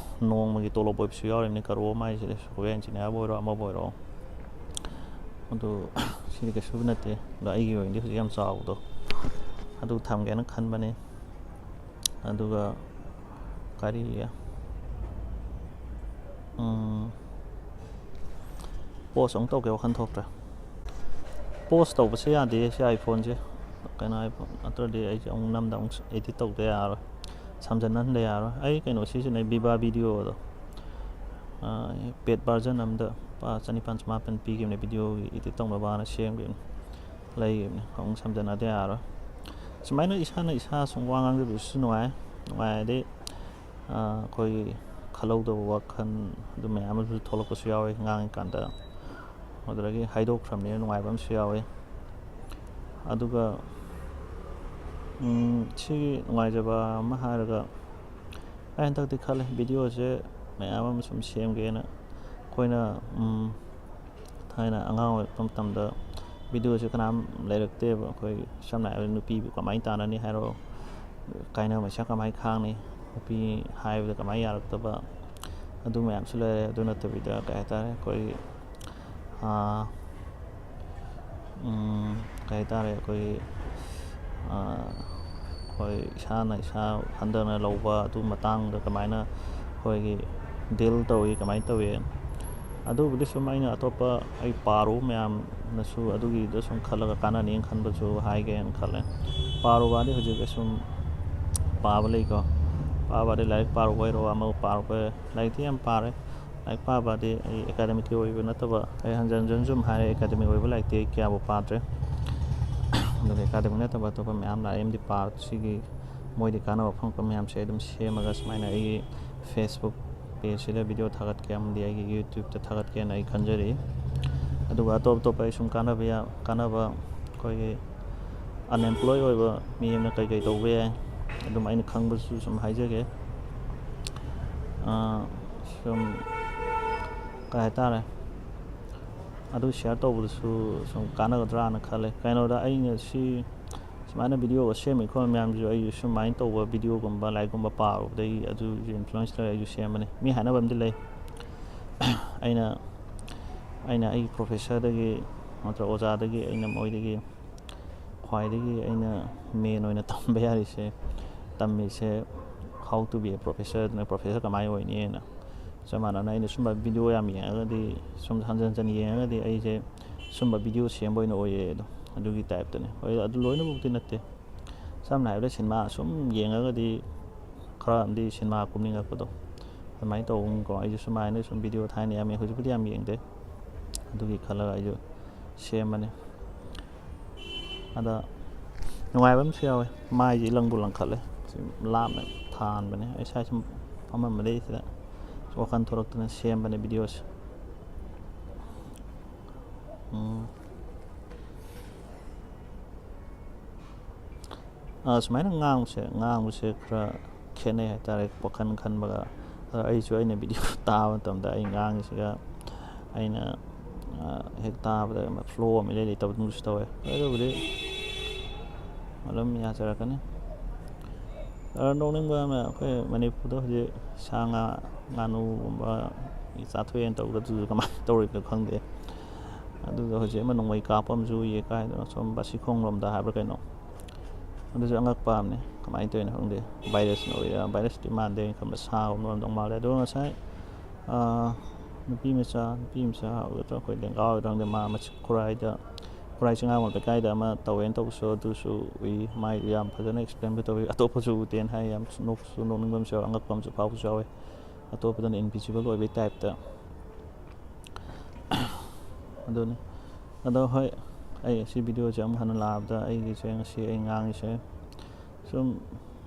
ꯅꯣꯡꯃꯒꯤ ꯇꯣꯂꯣꯞ ꯑꯣꯏꯕꯁꯨ ꯌꯥꯎꯔꯤꯕꯅꯤ ꯀꯔꯣ ꯑꯃ ꯍꯥꯏꯁꯦ ꯁꯣꯐꯋꯦꯌꯔ ꯏꯟꯖꯤꯅꯤꯌꯥꯔꯕꯨ ꯑꯣꯏꯔꯣ ꯑꯃꯕꯨ ꯑꯣꯏꯔꯣ ꯑꯗꯨ ꯁꯤꯗꯤ ꯀꯩꯁꯨ ꯅꯠꯇꯦ ꯑꯗꯣ ꯑꯩꯒꯤ ꯑꯣꯏꯅꯗꯤ ꯍꯧꯖꯤꯛ ꯌꯥꯝ ꯆꯥꯎꯕꯗꯣ ꯑꯗꯨ ꯊꯝꯒꯦꯅ ꯈꯟꯕꯅꯤ ꯑꯗꯨꯒ ꯀꯔꯤ ꯄꯣꯁ ꯑꯃꯨꯛ ꯇꯧꯒꯦ ꯋꯥꯈꯜ ꯊꯣꯛꯇ꯭ꯔꯦ ꯄꯣꯁ ꯇꯧꯕꯁꯦ ꯌꯥꯗꯦ ꯁꯤ ꯑꯥꯏꯐꯣꯟꯁꯦ ꯀꯩꯅꯣ ꯑꯥꯏꯐꯣꯟ ꯅꯠꯇ꯭ꯔꯗꯤ ꯑꯩꯁꯦ ꯑꯃꯨꯛ ꯅꯝꯗ ꯑꯃꯨꯛ ꯑꯦꯗꯤꯠ ꯇꯧꯗ ꯌꯥꯔꯣꯏ ꯁꯝꯖꯟꯅꯍꯟꯗ ꯌꯥꯔꯣꯏ ꯑꯩ ꯀꯩꯅꯣ ꯁꯤꯖꯤꯟꯅꯩ ꯕꯤꯕꯥ ꯚꯤꯗꯤꯑꯣꯗꯣ ꯄꯦꯠ ꯚꯔꯖꯟ ꯑꯝꯗ ꯂꯨꯄꯥ 1400-1500 ꯄꯤꯈꯤꯕꯅꯦ ꯚꯤꯗꯤꯑꯣꯒꯤ ꯏꯗꯤꯠ ꯇꯧꯅꯕꯅ ꯁꯦꯝꯈꯤꯕꯅꯤ ꯂꯩꯈꯤꯕꯅꯤ ꯑꯃꯨꯛ ꯁꯝꯖꯟꯅꯗ ꯌꯥꯔꯣꯏ ꯁꯨꯃꯥꯏꯅ ꯏꯁꯥꯅ ꯁꯨꯝ ꯋꯥ ꯉꯥꯡꯖꯕꯁꯨ ꯅꯨꯡꯉꯥꯏꯔꯗꯤ ꯑꯩꯈꯣꯏꯒꯤ ꯈꯜꯍꯧꯗꯕ ꯋꯥꯈꯜ ꯑꯗꯨ ꯃꯌꯥꯝ ꯑꯃꯁꯨ ꯊꯣꯛꯂꯛꯄꯁꯨ ꯌꯥꯎꯋꯤ ꯉꯥꯡꯉꯤꯀꯥꯟꯗ ꯑꯗꯨꯗꯒꯤ ꯍꯥꯏꯗꯣꯛꯈ꯭ꯔꯕꯅꯤꯅ ꯅꯨꯡꯉꯥꯏꯕ ꯑꯃꯁꯨ ꯌꯥꯎꯋꯤ ꯑꯗꯨꯒ ꯁꯤꯒꯤ ꯅꯨꯡꯉꯥꯏꯖꯕ ꯑꯃ ꯍꯥꯏꯔꯒ ꯑꯩ ꯍꯟꯗꯛꯇꯤ ꯈꯜꯂꯦ ꯚꯤꯗꯤꯑꯣꯁꯦ ꯃꯌꯥꯝ ꯑꯃ ꯁꯨꯝ ꯁꯦꯝꯒꯦꯅ ꯑꯩꯈꯣꯏꯅ ꯊꯥꯏꯅ ꯑꯉꯥꯡ ꯑꯣꯏꯔꯛꯄ ꯃꯇꯝꯗ ꯚꯤꯗꯤꯑꯣꯁꯦ ꯀꯅꯥꯝ ꯂꯩꯔꯛꯇꯦꯕ ꯑꯩꯈꯣꯏ ꯁꯝꯅ ꯍꯥꯏꯔꯕꯗ ꯅꯨꯄꯤꯕꯨ ꯀꯃꯥꯏꯅ ꯇꯥꯟꯅꯅꯤ ꯍꯥꯏꯔꯣ ꯀꯥꯏꯅꯕ ꯃꯩꯁꯥ ꯀꯃꯥꯏꯅ ꯈꯥꯡꯅꯤ ꯅꯨꯄꯤ ꯍꯥꯏꯕꯗ ꯀꯃꯥꯏꯅ ꯌꯥꯔꯛꯇꯕ ꯑꯗꯨ ꯃꯌꯥꯝꯁꯨ ꯂꯩꯔꯦ ꯑꯗꯨ ꯅꯠꯇꯕꯤꯗ ꯀꯩ ꯍꯥꯏꯇꯥꯔꯦ ꯑꯩꯈꯣꯏꯒꯤ ꯀꯩ ꯍꯥꯏꯇꯥꯔꯦ ꯑꯩꯈꯣꯏꯒꯤ ꯑꯩꯈꯣꯏ ꯏꯁꯥꯅ ꯏꯁꯥ ꯍꯟꯊꯅ ꯂꯧꯕ ꯑꯗꯨ ꯃꯇꯥꯡꯗ ꯀꯃꯥꯏꯅ ꯑꯩꯈꯣꯏꯒꯤ ꯗꯤꯜ ꯇꯧꯏ ꯀꯃꯥꯏꯅ ꯇꯧꯏ ꯑꯗꯨꯕꯨꯗꯤ ꯁꯨꯝ ꯑꯩꯅ ꯑꯇꯣꯞꯄ ꯑꯩ ꯄꯥꯔꯨꯕ ꯃꯌꯥꯝꯅꯁꯨ ꯑꯗꯨꯒꯤꯗ ꯁꯨꯝ ꯈꯜꯂꯒ ꯀꯥꯟꯅꯅꯤꯅ ꯈꯟꯕꯁꯨ ꯍꯥꯏꯒꯦꯅ ꯈꯜꯂꯦ ꯄꯥꯔꯨꯕꯗꯤ ꯍꯧꯖꯤꯛ ꯁꯨꯝ ꯄꯥꯕ ꯂꯩꯀꯣ ꯄꯥꯕꯗꯤ ꯂꯥꯏꯔꯤꯛ ꯄꯥꯔꯨꯕ ꯑꯣꯏꯔꯣ ꯑꯃꯕꯨ ꯄꯥꯔꯨꯕ ꯂꯥꯏꯔꯤꯛꯇꯤ ꯌꯥꯝ ꯄꯥꯔꯦ ꯂꯥꯏꯔꯤꯛ ꯄꯥꯕꯗꯤ ꯑꯩ ꯑꯦꯀꯥꯗꯃꯤꯛꯀꯤ ꯑꯣꯏꯕ ꯅꯠꯇꯕ ꯑꯩ ꯍꯟꯖꯤꯟ ꯁꯨꯝ ꯍꯥꯏꯔꯦ ꯑꯦꯀꯥꯗꯃꯤꯛ ꯑꯣꯏꯕ ꯂꯥꯏꯔꯤꯛꯇꯤ ꯑꯩ ꯀꯌꯥꯕꯨ ꯄꯥꯗ꯭ꯔꯦ ꯑꯗꯨꯒ ꯑꯦꯀꯥꯗꯃꯤꯛ ꯅꯠꯇꯕ ꯑꯇꯣꯞꯄ ꯃꯌꯥꯝ ꯂꯥꯏꯔꯤꯛ ꯑꯃꯗꯤ ꯁꯤꯒꯤ ꯃꯣꯏꯗꯤ ꯀꯥꯟꯅꯕ ꯐꯪꯉꯛꯄ ꯃꯌꯥꯝꯁꯦ ꯑꯗꯨꯝ ꯁꯦꯝꯃꯒ ꯁꯨꯃꯥꯏꯅ ꯑꯩꯒꯤ ꯐꯦꯁꯕꯨꯛ ꯄꯦꯖꯁꯤꯗ ꯚꯤꯗꯤꯑꯣ ꯊꯥꯒꯠꯀꯦ ꯑꯃꯗꯤ ꯑꯩꯒꯤ ꯌꯨꯇ꯭ꯌꯨꯕꯇ ꯊꯥꯒꯠꯀꯦꯅ ꯑꯩ ꯈꯟꯖꯔꯤ ꯑꯗꯨꯒ ꯑꯇꯣꯞꯄ ꯑꯩ ꯁꯨꯝ ꯀꯥꯟꯅꯕ ꯑꯩꯈꯣꯏꯒꯤ ꯑꯟꯑꯦꯝꯄ꯭ꯂꯣꯏ ꯑꯣꯏꯕ ꯃꯤ ꯑꯃꯅ ꯀꯩ ꯇꯧꯕ ꯌꯥꯏ ꯑꯗꯨꯝ ꯑꯩꯅ ꯈꯪꯕꯁꯨ ꯁꯨꯝ ꯍꯥꯏꯖꯒꯦ ꯁꯨꯝ ꯀꯩ ꯍꯥꯏꯇꯥꯔꯦ ꯑꯗꯨ ꯁꯤꯌꯥꯔ ꯇꯧꯕꯗꯁꯨ ꯁꯨꯝ ꯀꯥꯟꯅꯒꯗ꯭ꯔꯥꯅ ꯈꯜꯂꯦ ꯀꯩꯅꯣꯗ ꯑꯩꯅ ꯁꯨꯃꯥꯏꯅ ꯚꯤꯗꯤꯑꯣꯒ ꯁꯦꯝꯃꯤ ꯈꯣꯠꯂꯤ ꯃꯌꯥꯝꯁꯨ ꯑꯩꯁꯨ ꯁꯨꯃꯥꯏꯅ ꯇꯧꯕ ꯚꯤꯗꯤꯑꯣꯒꯨꯝꯕ ꯂꯥꯏꯔꯤꯛꯀꯨꯝꯕ ꯄꯥꯔꯨꯕꯗꯒꯤ ꯑꯗꯨꯁꯨ ꯏꯟꯐ꯭ꯂꯨꯌꯦꯟꯁ ꯂꯩꯔ ꯑꯩꯁꯨ ꯁꯦꯝꯕꯅꯤ ꯃꯤ ꯍꯥꯏꯅꯕ ꯑꯃꯗꯤ ꯂꯩ ꯑꯩꯅ ꯑꯩꯒꯤ ꯄ꯭ꯔꯣꯐꯦꯁꯔꯗꯒꯤ ꯅꯠꯇ꯭ꯔꯒ ꯑꯣꯖꯥꯗꯒꯤ ꯑꯩꯅ ꯃꯣꯏꯗꯒꯤ ꯈ꯭ꯋꯥꯏꯗꯒꯤ ꯑꯩꯅ ꯃꯦꯟ ꯑꯣꯏꯅ ꯇꯝꯕ ꯌꯥꯔꯤꯁꯦ ꯇꯝꯃꯤꯁꯦ how to be a professor ꯀꯃꯥꯏꯅ ꯑꯣꯏꯅꯤꯅ ꯆꯞ ꯃꯥꯟꯅꯅ ꯑꯩꯅ ꯁꯨꯝꯕ ꯚꯤꯗꯤꯑꯣ ꯌꯥꯝ ꯌꯦꯡꯉꯒꯗꯤ ꯁꯨꯝ ꯍꯟꯖꯤꯟ ꯌꯦꯡꯉꯒꯗꯤ ꯑꯩꯁꯦ ꯁꯨꯝꯕ ꯚꯤꯗꯤꯑꯣ ꯁꯦꯝꯕ ꯑꯣꯏꯅ ꯑꯣꯏꯌꯦ ꯑꯗꯨꯒꯤ ꯇꯥꯏꯞꯇꯅꯤ ꯍꯣꯏ ꯑꯗꯨ ꯂꯣꯏꯅꯃꯛꯇꯤ ꯅꯠꯇꯦ ꯁꯝꯅ ꯍꯥꯏꯔꯕꯗ ꯁꯤꯅꯦꯃꯥ ꯁꯨꯝ ꯌꯦꯡꯉꯒꯗꯤ ꯈꯔ ꯑꯃꯗꯤ ꯁꯤꯅꯦꯃꯥ ꯀꯨꯝꯅꯤꯡꯉꯛꯄꯗꯣ ꯑꯗꯨꯃꯥꯏꯅ ꯇꯧꯕꯀꯣ ꯑꯩꯁꯨ ꯁꯨꯃꯥꯏꯅ ꯁꯨꯝ ꯚꯤꯗꯤꯑꯣ ꯊꯥꯏꯅ ꯌꯥꯝ ꯍꯧꯖꯤꯛꯄꯨꯗꯤ ꯌꯥꯝ ꯌꯦꯡꯗꯦ ꯑꯗꯨꯒꯤ ꯈꯜꯂꯒ ꯑꯩꯁꯨ ꯁꯦꯝꯕꯅꯤ ꯑꯗ ꯅꯨꯡꯉꯥꯏꯕ ꯑꯃꯁꯨ ꯌꯥꯎꯋꯦ ꯃꯥꯏꯁꯦ ꯏꯂꯪꯕꯨ ꯂꯪꯈꯠꯂꯦ ꯂꯥꯞꯅ ꯊꯥꯟꯕꯅꯦ ꯑꯩ ꯏꯁꯥ ꯁꯨꯝ ꯐꯝꯃꯝꯕꯗꯩ ꯁꯤꯗ ꯋꯥꯈꯜ ꯊꯣꯛꯂꯛꯇꯨꯅ ꯁꯦꯝꯕꯅꯦ ꯚꯤꯗꯤꯑꯣꯁꯦ ꯁꯨꯃꯥꯏꯅ ꯉꯥꯡꯕꯁꯦ ꯈꯔ ꯈꯦꯠꯅꯩ ꯍꯥꯏꯇꯥꯔꯦ ꯋꯥꯈꯜ ꯈꯟꯕꯒ ꯑꯩꯅ ꯚꯤꯗꯤꯑꯣ ꯇꯥꯕ ꯃꯇꯝꯗ ꯑꯩ ꯉꯥꯡꯉꯤꯁꯤꯒ ꯑꯩꯅ ꯍꯦꯛ ꯇꯥꯕꯗ ꯐ꯭ꯂꯣ ꯑꯃ ꯏꯂꯩ ꯂꯩꯇꯕꯗꯨꯁꯨ ꯇꯧꯋꯦ ꯑꯗꯨꯕꯨꯗꯤ ꯑꯗꯨꯝ ꯌꯥꯖꯔꯛꯀꯅꯤ ꯅꯣꯛꯅꯤꯡꯕ ꯑꯃ ꯑꯩꯈꯣꯏ ꯃꯅꯤꯄꯨꯔꯗ ꯍꯧꯖꯤꯛ ꯁꯥ ꯉꯥꯅꯨꯒꯨꯝꯕ ꯆꯥꯊꯣꯛꯑꯦꯅ ꯇꯧꯕꯗꯨꯁꯨ ꯀꯃꯥꯏꯅ ꯇꯧꯔꯤꯕꯅꯣ ꯈꯪꯗꯦ ꯑꯗꯨꯒ ꯍꯧꯖꯤꯛ ꯑꯃ ꯅꯣꯡꯃꯩ ꯀꯥꯞꯄ ꯑꯃꯁꯨ ꯎꯏꯌꯦ ꯀꯥꯏꯗꯅꯣ ꯁꯣꯝ ꯕꯥꯁꯤꯈꯣꯡꯂꯣꯝꯗ ꯍꯥꯏꯕ꯭ꯔꯥ ꯀꯩꯅꯣ ꯑꯗꯨꯁꯨ ꯑꯉꯛꯄ ꯑꯃꯅꯤ ꯀꯃꯥꯏꯅ ꯇꯧꯔꯤꯅꯣ ꯈꯪꯗꯦ ꯚꯥꯏꯔꯁꯅ ꯑꯣꯏꯔ ꯚꯥꯏꯔꯁꯇꯤ ꯃꯥꯟꯗꯦ ꯑꯩꯅ ꯈꯟꯕ ꯁꯥꯒꯨꯝꯕ ꯑꯣꯏꯔꯝꯗꯧ ꯃꯥꯜꯂꯦ ꯑꯗꯨꯒ ꯉꯁꯥꯏ ꯅꯨꯄꯤ ꯃꯆꯥ ꯑꯣꯏꯒꯗ꯭ꯔꯥ ꯑꯩꯈꯣꯏ ꯂꯦꯡꯒꯥ ꯑꯣꯏꯒꯗ꯭ꯔꯥ ꯈꯪꯗꯦ ꯃꯥ ꯈꯨꯔꯥꯏꯗ ꯈꯨꯔꯥꯏ ꯆꯤꯡꯉꯥꯃꯣꯜ ꯂꯩꯀꯥꯏꯗ ꯑꯃ ꯇꯧꯋꯦꯅ ꯇꯧꯕꯁꯨ ꯑꯗꯨꯁꯨ ꯎꯏ ꯃꯥꯏ ꯌꯥꯝ ꯐꯖꯅ ꯑꯦꯛꯁꯄ꯭ꯂꯦꯟꯕꯨ ꯇꯧꯋꯤ ꯑꯇꯣꯞꯄꯁꯨ ꯎꯗꯦꯅ ꯍꯥꯏ ꯌꯥꯝ ꯅꯣꯛꯁꯨ ꯅꯣꯛꯅꯤꯡꯕ ꯑꯃꯁꯨ ꯌꯥꯎꯋꯦ ꯑꯉꯛꯄ ꯑꯃꯁꯨ ꯐꯥꯎꯕꯁꯨ ꯌꯥꯎꯋꯦ ꯑꯇꯣꯞꯄꯗꯅ ꯏꯟꯚꯤꯖꯤꯕꯜ ꯑꯣꯏꯕꯩ ꯇꯥꯏꯞꯇ ꯑꯗꯨꯅꯤ ꯑꯗꯣ ꯍꯣꯏ ꯑꯩ ꯁꯤ ꯚꯤꯗꯤꯑꯣꯁꯦ ꯑꯃꯨꯛ ꯍꯟꯅ ꯂꯥꯛꯑꯕꯗ ꯑꯩꯒꯤꯁꯦ ꯉꯁꯤ ꯑꯩ ꯉꯥꯡꯉꯤꯁꯦ ꯁꯨꯝ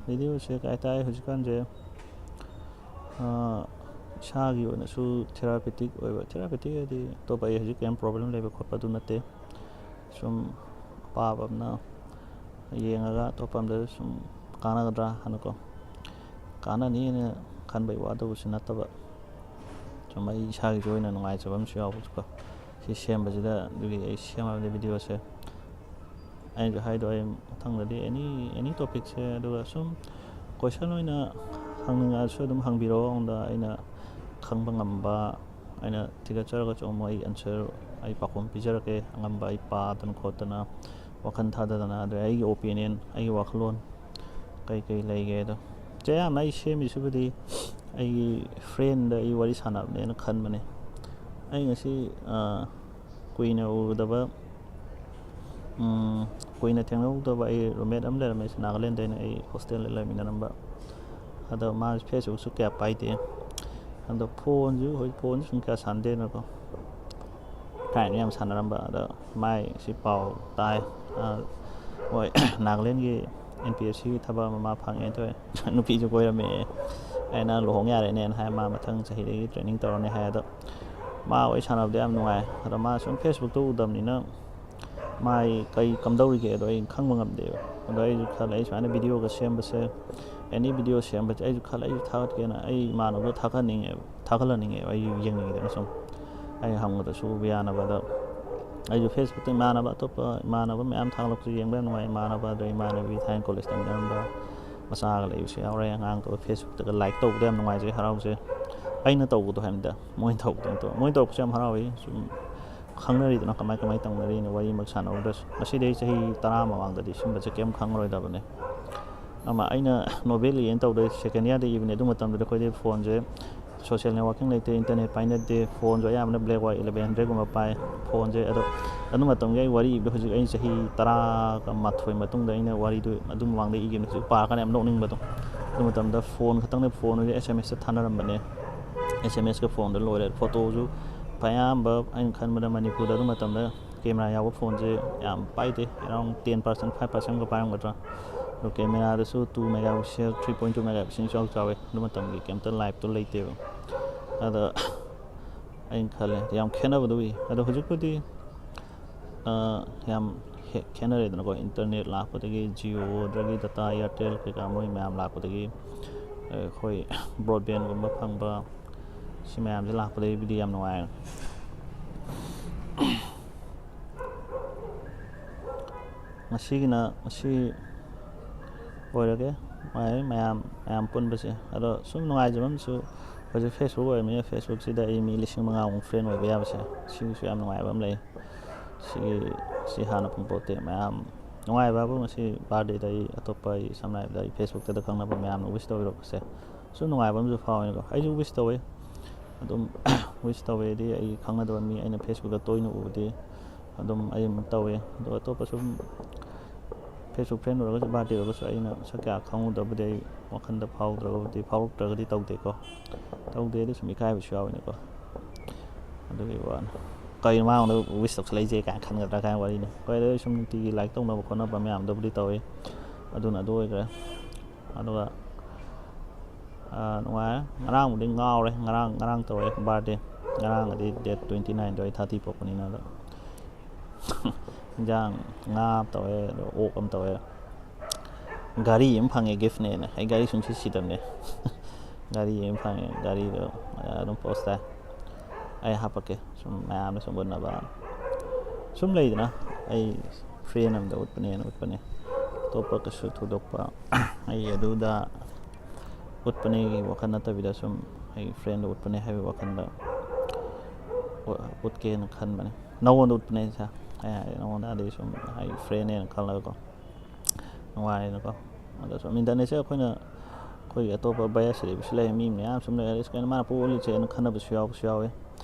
ꯚꯤꯗꯤꯑꯣꯁꯦ ꯀꯩ ꯍꯥꯏꯇꯥꯔꯦ ꯍꯧꯖꯤꯛꯀꯥꯟꯁꯦ ꯏꯁꯥꯒꯤ ꯑꯣꯏꯅꯁꯨ ꯊꯦꯔꯥꯄꯦꯇꯤꯛ ꯑꯣꯏꯕ ꯊꯦꯔꯥꯄꯦꯇꯤꯛ ꯍꯥꯏꯗꯤ ꯑꯇꯣꯞꯄ ꯑꯩ ꯍꯧꯖꯤꯛ ꯀꯩꯝ ꯄ꯭ꯔꯣꯕ꯭ꯂꯦꯝ ꯂꯩꯕ ꯈꯣꯠꯄ ꯑꯗꯨ ꯅꯠꯇꯦ ꯁꯨꯝ ꯑꯄꯥꯕ ꯑꯃꯅ ꯌꯦꯡꯉꯒ ꯑꯇꯣꯞꯄ ꯑꯝꯗ ꯁꯨꯝ ꯀꯥꯟꯅꯒꯗ꯭ꯔꯥ ꯍꯥꯏꯅꯀꯣ ꯀꯥꯟꯅꯅꯤꯅ ꯈꯟꯕꯩ ꯋꯥꯗꯨꯕꯨꯁꯨ ꯅꯠꯇꯕ ꯁꯨꯝ ꯑꯩ ꯏꯁꯥꯒꯤꯁꯨ ꯑꯣꯏꯅ ꯅꯨꯡꯉꯥꯏꯖꯕ ꯑꯃꯁꯨ ꯌꯥꯎꯕꯀꯣ ꯁꯤ ꯁꯦꯝꯕꯁꯤꯗ ꯑꯗꯨꯒꯤ ꯑꯩ ꯁꯦꯝꯃꯕꯅꯤ ꯚꯤꯗꯤꯑꯣꯁꯦ ꯑꯩꯅꯁꯨ ꯍꯥꯏꯗꯣ ꯑꯩ ꯃꯊꯪꯗꯗꯤ ꯑꯦꯅꯤ ꯇꯣꯄꯤꯛꯁꯦ ꯑꯗꯨꯒ ꯁꯨꯝ ꯀꯣꯏꯁꯟ ꯑꯣꯏꯅ ꯍꯪꯅꯤꯡꯉꯁꯨ ꯑꯗꯨꯝ ꯍꯪꯕꯤꯔꯛꯑꯣ ꯑꯩꯉꯣꯟꯗ ꯑꯩꯅ ꯈꯪꯕ ꯉꯝꯕ ꯑꯩꯅ ꯊꯤꯒꯠꯆꯔꯒꯁꯨ ꯑꯃꯨꯛ ꯑꯩ ꯑꯟꯁꯔ ꯑꯩ ꯄꯥꯎꯈꯨꯝ ꯄꯤꯖꯔꯛꯀꯦ ꯑꯉꯝꯕ ꯑꯩ ꯄꯥꯗꯅ ꯈꯣꯠꯇꯅ ꯋꯥꯈꯜ ꯊꯥꯗꯗꯅ ꯑꯗꯩ ꯑꯩꯒꯤ ꯑꯣꯄꯤꯅꯤꯌꯟ ꯑꯩꯒꯤ ꯋꯥꯈꯜꯂꯣꯟ ꯀꯩꯀꯩ ꯂꯩꯒꯦꯗꯣ ꯑꯌꯥꯝꯕ ꯑꯩ ꯁꯦꯝꯃꯤꯁꯤꯕꯨꯗꯤ ꯑꯩꯒꯤ ꯐ꯭ꯔꯦꯟꯗ ꯑꯩ ꯋꯥꯔꯤ ꯁꯥꯟꯅꯕꯅꯦꯅ ꯈꯟꯕꯅꯦ ꯑꯩ ꯉꯁꯤ ꯀꯨꯏꯅ ꯎꯔꯨꯗꯕ ꯀꯨꯏꯅ ꯊꯦꯡꯅꯍꯧꯗꯕ ꯑꯩ ꯔꯨꯝꯃꯦꯠ ꯑꯃ ꯂꯩꯔꯝꯃꯦ ꯅꯥꯒꯥꯂꯦꯟꯗꯩꯅ ꯑꯩ ꯍꯣꯁꯇꯦꯜꯗ ꯂꯩꯃꯤꯟꯅꯔꯝꯕ ꯑꯗꯣ ꯃꯥꯁꯨ ꯐꯦꯁꯕꯨꯛꯁꯨ ꯀꯌꯥ ꯄꯥꯏꯗꯦ ꯑꯗꯣ ꯐꯣꯟꯁꯨ ꯁꯨꯝ ꯀꯌꯥ ꯁꯥꯟꯅꯗꯦꯅꯀꯣ ꯊꯥꯏꯅ ꯌꯥꯝ ꯁꯥꯟꯅꯔꯝꯕ ꯑꯗꯣ ꯃꯥꯏ ꯁꯤ ꯄꯥꯎ ꯇꯥꯏ ꯍꯣꯏ ꯅꯥꯒꯥꯂꯦꯟꯒꯤ NPSCꯒꯤ ꯊꯕꯛ ꯑꯃ ꯃꯥ ꯐꯪꯉꯦ ꯇꯧꯋꯦ ꯅꯨꯄꯤꯁꯨ ꯀꯣꯏꯔꯝꯃꯦ ꯑꯩꯅ ꯂꯨꯍꯣꯡ ꯌꯥꯔꯦꯅꯦꯅ ꯍꯥꯏ ꯃꯥ ꯃꯊꯪ ꯆꯍꯤꯗꯒꯤ ꯇ꯭ꯔꯦꯅꯤꯡ ꯇꯧꯔꯅꯤ ꯍꯥꯏ ꯑꯗꯣ ꯃꯥ ꯋꯥꯔꯤ ꯁꯥꯟꯅꯕꯗ ꯌꯥꯝ ꯅꯨꯡꯉꯥꯏ ꯑꯗꯣ ꯃꯥ ꯁꯨꯝ ꯐꯦꯁꯕꯨꯛꯇ ꯎꯗꯕꯅꯤꯅ ꯃꯥꯏ ꯀꯩ ꯀꯝꯗꯧꯔꯤꯒꯦ ꯑꯗꯣ ꯑꯩ ꯈꯪꯕ ꯉꯝꯗꯦꯕ ꯑꯗꯣ ꯑꯩꯁꯨ ꯈꯜꯂꯦ ꯑꯩ ꯁꯨꯃꯥꯏꯅ ꯚꯤꯗꯤꯑꯣꯒ ꯁꯦꯝꯕꯁꯦ ꯑꯦꯅꯤ ꯚꯤꯗꯤꯑꯣ ꯁꯦꯝꯕꯁꯦ ꯑꯩꯁꯨ ꯈꯜꯂꯦ ꯑꯩꯁꯨ ꯊꯥꯒꯠꯀꯦꯅ ꯑꯩ ꯏꯃꯥꯟꯅꯕꯗꯣ ꯊꯥꯒꯠꯍꯟꯅꯤꯡꯉꯦꯕ ꯑꯩ ꯌꯦꯡꯅꯤꯡꯉꯤꯗꯅ ꯁꯨꯝ ꯑꯩ ꯍꯪꯕꯗꯁꯨ ꯎꯕ ꯌꯥꯅꯕ ꯑꯗꯣ ꯑꯩꯁꯨ ꯐꯦꯁꯕꯨꯛꯇ ꯏꯃꯥꯟꯅꯕ ꯑꯇꯣꯞꯄ ꯏꯃꯥꯟꯅꯕ ꯃꯌꯥꯝ ꯊꯥꯒꯠꯂꯛꯄꯁꯨ ꯌꯦꯡꯕ ꯌꯥꯝ ꯅꯨꯡꯉꯥꯏ ꯏꯃꯥꯟꯅꯕ ꯑꯗꯩ ꯏꯃꯥꯟꯅꯕꯤ ꯊꯥꯏꯅ ꯀꯣꯂꯦꯖ ꯇꯝꯃꯤꯟꯅꯔꯝꯕ ꯃꯆꯥꯒ ꯂꯩꯕꯁꯨ ꯌꯥꯎꯔꯦ ꯑꯉꯥꯡꯗꯣ ꯐꯦꯁꯕꯨꯛꯇꯒ ꯂꯥꯏꯛ ꯇꯧꯕꯗ ꯌꯥꯝ ꯅꯨꯡꯉꯥꯏꯖꯩ ꯍꯔꯥꯎꯖꯩ ꯑꯩꯅ ꯇꯧꯕꯗꯣ ꯍꯥꯏꯕꯅꯤꯗ ꯃꯣꯏꯅ ꯇꯧꯕꯗꯣ ꯅꯠꯇꯕ ꯃꯣꯏꯅ ꯇꯧꯔꯛꯄꯁꯨ ꯌꯥꯝ ꯍꯔꯥꯎꯏ ꯁꯨꯝ ꯈꯪꯅꯔꯤꯗꯅ ꯀꯃꯥꯏ ꯇꯧꯅꯔꯤꯅ ꯋꯥꯔꯤꯃꯛ ꯁꯥꯟꯅꯍꯧꯗ꯭ꯔꯁꯨ ꯉꯁꯤꯗꯤ ꯑꯩ ꯆꯍꯤ 10 ꯃꯃꯥꯡꯗꯗꯤ ꯁꯨꯝꯕꯁꯦ ꯀꯩꯝ ꯈꯪꯉꯔꯣꯏꯗꯕꯅꯦ ꯑꯃ ꯑꯩꯅ ꯅꯣꯕꯦꯜ ꯏꯌꯦꯅ ꯇꯧꯗꯣꯏ ꯁꯦꯀꯦꯟ ꯏꯌꯥꯔꯗ ꯏꯕꯅꯦ ꯑꯗꯨ ꯃꯇꯝꯗꯨꯗ ꯑꯩꯈꯣꯏꯗꯤ ꯐꯣꯟꯁꯦ ꯁꯣꯁꯤꯌꯦꯜ ꯅꯦꯠꯋꯥꯔꯀꯤꯡ ꯂꯩꯇꯦ ꯏꯟꯇꯔꯅꯦꯠ ꯄꯥꯏꯅꯗꯦ ꯐꯣꯟꯁꯨ ꯑꯌꯥꯝꯕꯅ ꯕ꯭ꯂꯦꯛ ꯋꯥꯏꯠ 1100ꯒꯨꯝꯕ ꯄꯥꯏ ꯐꯣꯟꯁꯦ ꯑꯗꯣ ꯑꯗꯨ ꯃꯇꯝꯒꯤ ꯑꯩ ꯋꯥꯔꯤ ꯏꯕꯗꯣ ꯍꯧꯖꯤꯛ ꯑꯩ ꯆꯍꯤ 12 ꯃꯇꯨꯡꯗ ꯑꯩꯅ ꯋꯥꯔꯤꯗꯨ ꯑꯗꯨ ꯃꯃꯥꯡꯗ ꯏꯈꯤꯕꯅꯤ ꯍꯧꯖꯤꯛ ꯄꯥꯔꯀꯥꯟꯗ ꯌꯥꯝ ꯅꯣꯛꯅꯤꯡꯕꯗꯣ ꯑꯗꯨ ꯃꯇꯝꯗ ꯐꯣꯟ ꯈꯛꯇꯪꯅꯦ ꯐꯣꯟꯗꯨꯗꯤ SMS ꯊꯥꯅꯔꯝꯕꯅꯦ SMSꯀ ꯐꯣꯟꯗ ꯂꯣꯏꯔꯦ ꯐꯣꯇꯣꯁꯨ ꯑꯌꯥꯝꯕ ꯑꯩꯅ ꯈꯟꯕꯗ ꯃꯅꯤꯄꯨꯔꯗ ꯑꯗꯨ ꯃꯇꯝꯗ ꯀꯦꯃꯦꯔꯥ ꯌꯥꯎꯕ ꯐꯣꯟꯁꯦ ꯌꯥꯝ ꯄꯥꯏꯗꯦ ꯑꯦꯔꯥꯎꯟ 10% 5%ꯒ ꯄꯥꯏꯔꯝꯒꯗ꯭ꯔꯥ ꯑꯗꯣ ꯀꯦꯃꯦꯔꯥꯗꯁꯨ 2 ꯃꯦꯒꯥꯄꯤꯛꯁꯦꯜ 3.2 ꯃꯦꯒꯥꯄꯤꯛꯁꯦꯜꯁꯨ ꯆꯥꯎꯋꯦ ꯑꯗꯨ ꯃꯇꯝꯒꯤ ꯀꯩꯝꯇ ꯂꯥꯏꯞꯇꯣ ꯂꯩꯇꯦꯕ ꯑꯗ ꯑꯩꯅ ꯈꯜꯂꯦ ꯌꯥꯝ ꯈꯦꯠꯅꯕꯗꯣ ꯎꯏ ꯑꯗꯣ ꯍꯧꯖꯤꯛꯄꯨꯗꯤ ꯌꯥꯝ ꯈꯦꯠꯅꯔꯦꯗꯅꯀꯣ ꯏꯟꯇꯔꯅꯦꯠ ꯂꯥꯛꯄꯗꯒꯤ ꯖꯤꯑꯣꯗꯒꯤ ꯗꯇꯥ ꯏꯌꯥꯔꯇꯦꯜ ꯀꯩꯀꯥ ꯃꯣꯏ ꯃꯌꯥꯝ ꯂꯥꯛꯄꯗꯒꯤ ꯑꯩꯈꯣꯏ ꯕ꯭ꯔꯣꯗꯕꯦꯟꯒꯨꯝꯕ ꯐꯪꯕ ꯁꯤ ꯃꯌꯥꯝꯁꯦ ꯂꯥꯛꯄꯗꯒꯤꯕꯨꯗꯤ ꯌꯥꯝ ꯅꯨꯡꯉꯥꯏꯔꯦ ꯉꯁꯤ ꯑꯣꯏꯔꯒꯦ ꯃꯌꯥꯝ ꯄꯨꯟꯕꯁꯦ ꯑꯗꯣ ꯁꯨꯝ ꯅꯨꯡꯉꯥꯏꯖꯕ ꯑꯃꯁꯨ ꯍꯧꯖꯤꯛ ꯐꯦꯁꯕꯨꯛ ꯑꯣꯏꯔꯕꯅꯤꯅ ꯐꯦꯁꯕꯨꯛꯁꯤꯗ ꯑꯩ ꯃꯤ 5,000ꯃꯨꯛ ꯐ꯭ꯔꯦꯟ ꯑꯣꯏꯕ ꯌꯥꯕꯁꯦ ꯁꯤꯒꯤꯁꯨ ꯌꯥꯝ ꯅꯨꯡꯉꯥꯏꯕ ꯑꯃ ꯂꯩ ꯁꯤ ꯍꯥꯟꯅ ꯐꯪꯄꯣꯠꯇꯦ ꯃꯌꯥꯝ ꯅꯨꯡꯉꯥꯏꯕ ꯍꯥꯏꯕꯨ ꯉꯁꯤ ꯕꯥꯔꯗꯦꯗ ꯑꯩ ꯑꯇꯣꯞꯄ ꯑꯩ ꯁꯝꯅ ꯍꯥꯏꯔꯕꯗ ꯑꯩ ꯐꯦꯁꯕꯨꯛꯇꯗ ꯈꯪꯅꯕ ꯃꯌꯥꯝꯅ ꯋꯤꯁ ꯇꯧꯕꯤꯔꯛꯄꯁꯦ ꯁꯨꯝ ꯅꯨꯡꯉꯥꯏꯕ ꯑꯃꯁꯨ ꯐꯥꯎꯋꯦꯀꯣ ꯑꯩꯁꯨ ꯋꯤꯁ ꯇꯧꯋꯦ ꯑꯗꯨꯝ ꯋꯤꯁ ꯇꯧꯋꯦꯗꯤ ꯑꯩ ꯈꯪꯅꯗꯕ ꯃꯤ ꯑꯩꯅ ꯐꯦꯁꯕꯨꯛꯇ ꯇꯣꯏꯅ ꯎꯕꯗꯤ ꯑꯗꯨꯝ ꯑꯩ ꯑꯃꯨꯛ ꯇꯧꯋꯦ ꯑꯗꯣ ꯑꯇꯣꯞꯄ ꯁꯨꯝ ꯐꯦꯁꯕꯨꯛ ꯐ꯭ꯔꯦꯟ ꯑꯣꯏꯔꯒꯁꯨ ꯕꯥꯔꯗꯦ ꯑꯣꯏꯔꯒꯁꯨ ꯑꯩꯅ ꯁꯛ ꯀꯌꯥ ꯈꯪꯉꯨꯗꯕꯗꯤ ꯑꯩ ꯋꯥꯈꯟꯗ ꯐꯥꯎꯔꯛꯇ꯭ꯔꯒꯗꯤ ꯇꯧꯗꯦꯀꯣ ꯇꯧꯗꯦꯗꯤ ꯁꯨꯝ ꯏꯀꯥꯏꯕꯁꯨ ꯌꯥꯎꯋꯤꯅꯦꯀꯣ ꯑꯗꯨꯒꯤ ꯋꯥꯅꯤ ꯀꯩꯅꯣ ꯃꯉꯣꯟꯗ ꯋꯤꯁ ꯇꯧꯁꯜꯂꯛꯏꯁꯦ ꯀꯥꯏꯅ ꯈꯟꯒꯗ꯭ꯔꯥ ꯀꯥꯏꯅ ꯋꯥꯔꯤꯅꯤ ꯍꯣꯏ ꯑꯗꯨ ꯁꯨꯝ ꯅꯨꯡꯇꯤꯒꯤ ꯂꯥꯏꯛ ꯇꯧꯅꯕ ꯈꯣꯠꯅꯕ ꯃꯌꯥꯝꯗꯕꯨꯗꯤ ꯇꯧꯋꯤ ꯑꯗꯨꯅ ꯑꯗꯨ ꯑꯣꯏꯈ꯭ꯔꯦ ꯑꯗꯨꯒ ꯅꯨꯡꯉꯥꯏꯔꯦ ꯉꯔꯥꯡꯕꯨꯗꯤ ꯉꯥꯎꯔꯦ ꯉꯔꯥꯡ ꯇꯧꯔꯦ ꯕꯥꯔꯗꯦ ꯉꯔꯥꯡꯒꯗꯤ ꯗꯦꯠ 29ꯗꯣ ꯑꯩ 30 ꯄꯣꯛꯄꯅꯤꯅ ꯑꯗꯣ ꯏꯟꯖꯥꯡ ꯉꯥ ꯇꯧꯋꯦ ꯑꯗꯣ ꯑꯣꯛ ꯑꯃ ꯇꯧꯋꯦ ꯒꯥꯔꯤ ꯑꯃ ꯐꯪꯉꯦ ꯒꯤꯐꯅꯦꯅ ꯑꯩ ꯒꯥꯔꯤ ꯁꯨꯡꯁꯤ ꯁꯤꯗꯕꯅꯦ ꯒꯥꯔꯤ ꯑꯃ ꯐꯪꯉꯦ ꯒꯥꯔꯤꯗꯣ ꯑꯗꯨꯝ ꯄꯣꯁ ꯇꯥꯏ ꯑꯩ ꯍꯥꯞꯄꯛꯀꯦ ꯁꯨꯝ ꯃꯌꯥꯝꯅ ꯁꯨꯝ ꯎꯠꯅꯕ ꯁꯨꯝ ꯂꯩꯗꯅ ꯑꯩ ꯐ꯭ꯔꯦꯟ ꯑꯃꯗ ꯎꯠꯄꯅꯦ ꯑꯇꯣꯞꯄ ꯀꯩꯁꯨ ꯊꯣꯏꯗꯣꯛꯄ ꯑꯩ ꯑꯗꯨꯗ ꯎꯠꯄꯅꯦꯒꯤ ꯋꯥꯈꯜ ꯅꯠꯇꯕꯤꯗ ꯁꯨꯝ ꯑꯩ ꯐ꯭ꯔꯦꯟꯗ ꯎꯠꯄꯅꯦ ꯍꯥꯏꯕ ꯋꯥꯈꯜꯗ ꯎꯠꯀꯦꯅ ꯈꯟꯕꯅꯦ ꯅꯉꯣꯟꯗ ꯎꯠꯄꯅꯦ ꯅꯉꯣꯟꯗ ꯑꯗꯩ ꯁꯨꯝ ꯑꯩ ꯐ꯭ꯔꯦꯟꯅꯦꯅ ꯈꯜꯂꯒꯀꯣ ꯅꯨꯡꯉꯥꯏꯔꯦꯅꯀꯣ ꯑꯗꯣ ꯁꯨꯝ ꯏꯟꯇꯔꯅꯦꯠꯁꯦ ꯑꯩꯈꯣꯏꯒꯤ ꯑꯇꯣꯞꯄ ꯕꯥꯏꯑꯁ ꯂꯩꯕꯁꯨ ꯂꯩ ꯃꯤ ꯃꯌꯥꯝ ꯁꯨꯝ ꯂꯩ ꯀꯩꯅꯣ ꯃꯥꯅ ꯄꯣꯛꯂꯤꯁꯦꯅ ꯈꯟꯅꯕꯁꯨ ꯌꯥꯎꯋꯦ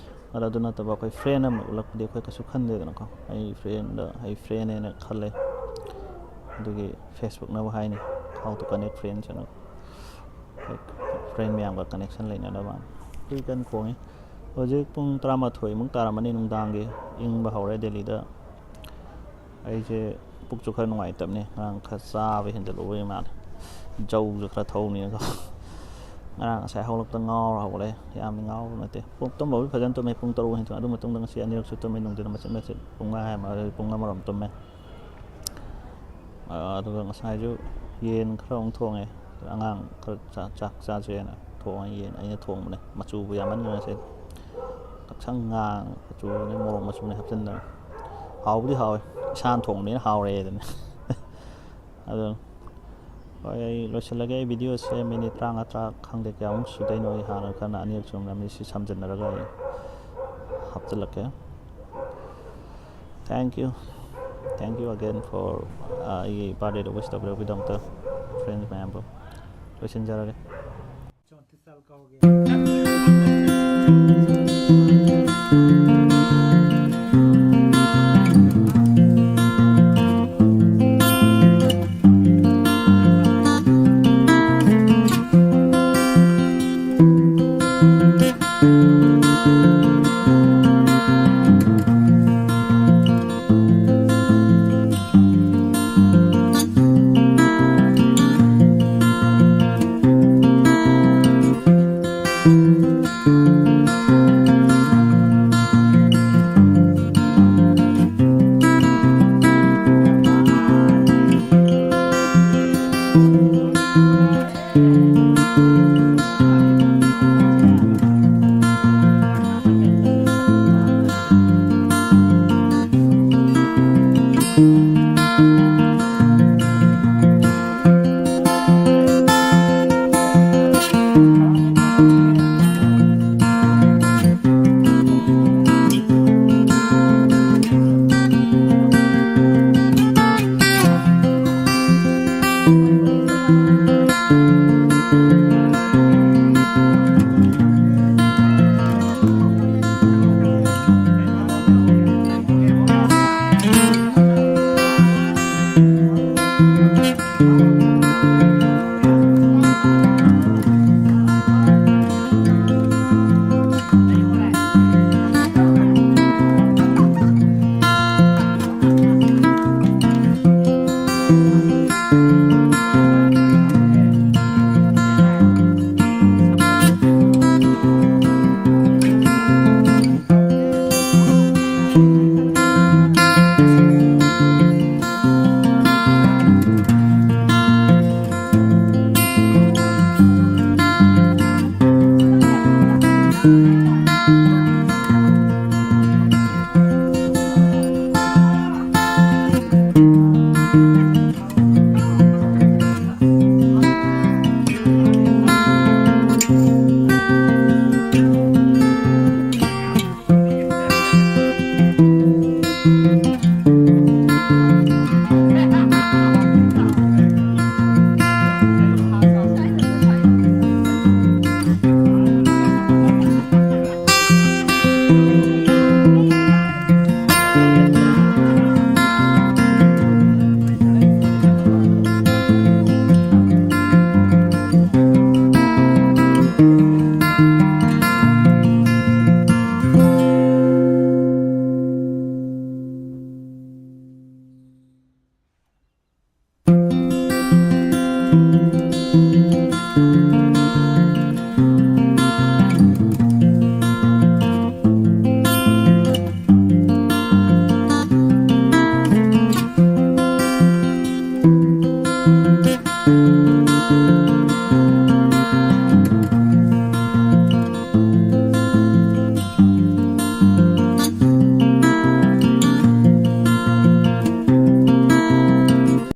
ꯑꯗꯨ ꯅꯠꯇꯕ ꯑꯩꯈꯣꯏ ꯐ꯭ꯔꯦꯟ ꯑꯃ ꯎꯠꯂꯛꯄꯗꯤ ꯑꯩꯈꯣꯏ ꯀꯩꯁꯨ ꯈꯟꯗꯦꯗꯅꯀꯣ ꯑꯩ ꯐ꯭ꯔꯦꯟꯅꯦꯅ ꯈꯜꯂꯦ ꯑꯗꯨꯒꯤ ꯐꯦꯁꯕꯨꯛꯅꯕꯨ ꯍꯥꯏꯅꯤ how to connect friends ꯍꯥꯏꯅ ꯐ꯭ꯔꯦꯟ ꯃꯌꯥꯝꯒ ꯀꯅꯦꯛꯁꯟ ꯂꯩꯅꯅꯕ ꯍꯨꯏ ꯀꯟꯅ ꯈꯣꯡꯉꯤ ꯍꯧꯖꯤꯛ ꯄꯨꯡ 11:00ꯃꯨꯛ ꯇꯥꯔꯝꯃꯅꯤ ꯅꯨꯡꯗꯥꯡꯒꯤ ꯏꯪꯕ ꯍꯧꯔꯦ ꯗꯦꯜꯂꯤꯗ ꯑꯩꯁꯦ ꯄꯨꯛꯁꯨ ꯈꯔ ꯅꯨꯡꯉꯥꯏꯇꯕꯅꯤ ꯉꯔꯥꯡ ꯈꯔ ꯆꯥꯕ ꯍꯦꯟꯖꯜꯂꯨꯕꯒꯤ ꯃꯥꯜꯂꯦ ꯖꯧꯁꯨ ꯈꯔ ꯊꯧꯕꯅꯤꯅꯀꯣ ꯉꯔꯥꯡ ꯉꯁꯥꯏ ꯍꯧꯒꯠꯂꯛꯇ ꯉꯥꯎꯔ ꯍꯧꯒꯠꯂꯛꯑꯦ ꯌꯥꯝꯅ ꯉꯥꯎꯕ ꯅꯠꯇꯦ ꯇꯨꯝꯕꯕꯨꯗꯤ ꯐꯖꯅ ꯇꯨꯝꯃꯦ ꯄꯨꯡ 3 ꯍꯦꯟꯊꯣꯛꯑꯦ ꯑꯗꯨ ꯃꯇꯨꯡꯗ ꯉꯁꯤ ꯑꯅꯤꯔꯛꯁꯨ ꯇꯨꯝꯃꯦ ꯅꯨꯡꯊꯤꯜ ꯃꯆꯤꯠ ꯄꯨꯡ ꯑꯃꯔꯣꯝ ꯇꯨꯝꯃꯦ ꯑꯗꯨꯒ ꯉꯁꯥꯏꯁꯨ ꯌꯦꯟ ꯈꯔ ꯑꯃꯨꯛ ꯊꯣꯡꯉꯦ ꯑꯉꯥꯡ ꯈꯔ ꯆꯥꯛ ꯆꯥꯁꯦꯅ ꯊꯣꯡꯉꯦ ꯌꯦꯟ ꯑꯩꯅ ꯊꯣꯡꯕꯅꯦ ꯃꯆꯨꯕꯨ ꯌꯥꯝꯃꯟꯈ꯭ꯔꯦ ꯉꯁꯤ ꯀꯛꯁꯪ ꯉꯥꯡ ꯃꯆꯨꯅꯦ ꯃꯣꯔꯣꯛ ꯃꯆꯨꯅꯦ ꯍꯥꯞꯆꯤꯟꯗꯅ ꯍꯥꯎꯕꯨꯗꯤ ꯍꯥꯎꯋꯦ ꯏꯁꯥꯅ ꯊꯣꯡꯕꯅꯤꯅ ꯍꯥꯎꯔꯦ ꯑꯗꯨꯅ ꯑꯗꯨ ꯍꯣꯏ ꯑꯩ ꯂꯣꯏꯁꯤꯜꯂꯒꯦ ꯑꯩ ꯚꯤꯗꯤꯑꯣꯁꯦ ꯃꯤꯅꯤꯠ 35 ꯈꯪꯗꯦ ꯀꯌꯥꯃꯨꯛ ꯁꯨꯗꯣꯏꯅꯣ ꯑꯩ ꯍꯥꯟꯅ ꯈꯔꯅ ꯑꯅꯤꯔꯛ ꯆꯨꯝꯂꯝꯃꯤ ꯁꯤ ꯁꯝꯖꯤꯟꯅꯔꯒ ꯑꯩ ꯍꯥꯞꯆꯤꯜꯂꯛꯀꯦ ꯊꯦꯡꯛ ꯌꯨ ꯑꯒꯦꯟ ꯐꯣꯔ ꯑꯩꯒꯤ ꯕꯥꯔꯗꯦꯗ ꯋꯤꯁ ꯇꯧꯕꯤꯔꯛꯄꯒꯤꯗꯃꯛꯇ ꯐ꯭ꯔꯦꯟꯁ ꯃꯌꯥꯝꯕꯨ ꯂꯣꯏꯁꯤꯟꯖꯔꯒꯦ